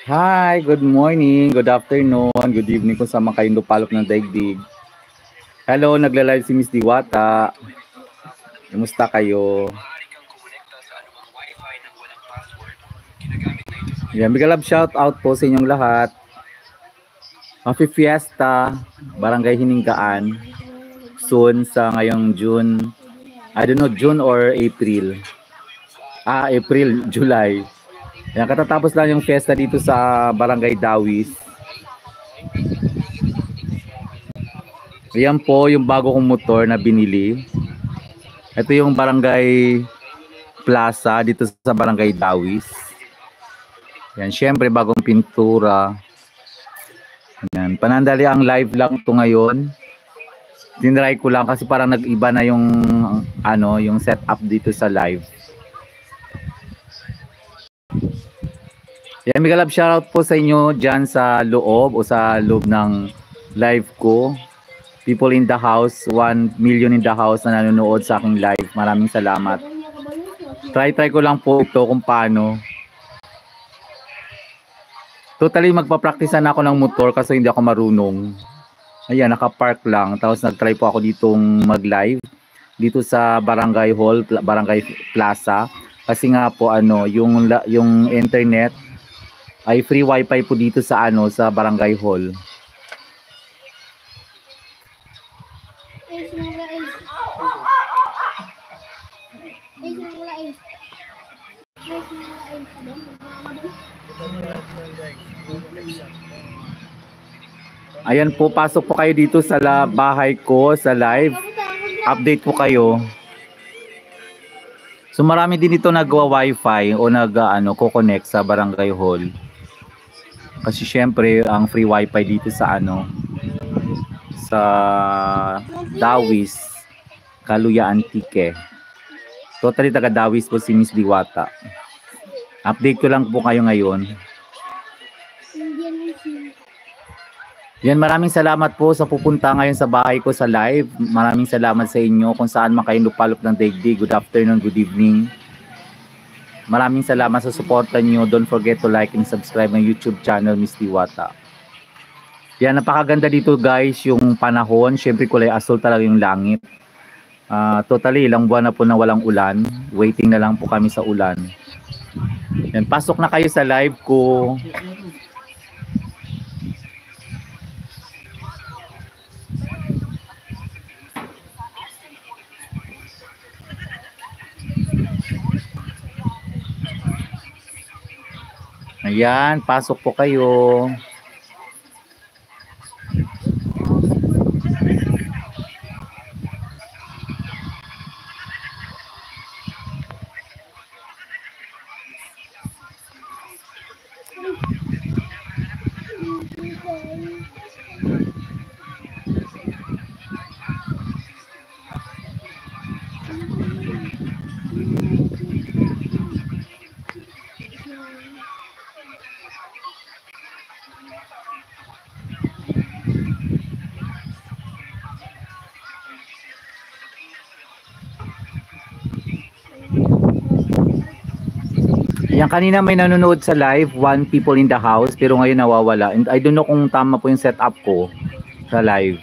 Hi, good morning, good afternoon, good evening kung saan man kayong lupalop ng daigdig. Hello, nagla-live si Miss Diwata. Kumusta kayo? Yan, big love shout out po sa inyong lahat. Happy Fiesta, Barangay Hininggaan. Soon sa ngayong June, I don't know, June or April. April, July. Yan, katatapos lang yung fiesta dito sa Barangay Dawis. Ayan po yung bago kong motor na binili. Ito yung Barangay Plaza dito sa Barangay Dawis. Yan, syempre bagong pintura. Yan, panandali ang live lang to ngayon. Tinry ko lang kasi parang nag-iba na yung yung setup dito sa live. Yan, mega love shoutout po sa inyo dyan sa loob o sa loob ng live ko. People in the house, 1 million in the house na nanonood sa aking live. Maraming salamat. Try ko lang po ito kung paano. Totally magpa-practicean ako ng motor kasi hindi ako marunong. Ayan, naka-park lang. Tapos nag-try po ako ditong mag-live dito sa Barangay Hall, Barangay Plaza. Kasi nga po yung internet ay free wifi po dito sa sa Barangay Hall. Ayan po, pasok po kayo dito sa bahay ko sa live. Update po kayo. So marami din dito nagwa-wifi o ko-connect sa Barangay Hall. Kasi syempre ang free wifi dito sa sa Dawis, Kaluya Antique. Totally taga Dawis po si Miss Diwata. Update ko lang po kayo ngayon. Yan, maraming salamat po sa pupunta ngayon sa bahay ko sa live. Maraming salamat sa inyo kung saan man kayong lupalop ng daigdig. Good afternoon, good evening. Maraming salamat sa suporta niyo. Don't forget to like and subscribe my YouTube channel, Miss Diwata. Yan, napakaganda dito guys yung panahon. Syempre kulay asul talaga yung langit. Totally, ilang buwan na po na walang ulan. Waiting na lang po kami sa ulan. Yan, pasok na kayo sa live ko. Ayan, pasok po kayo. Yan, kanina may nanonood sa live, 1 people in the house, pero ngayon nawawala. And I don't know kung tama po yung setup ko sa live.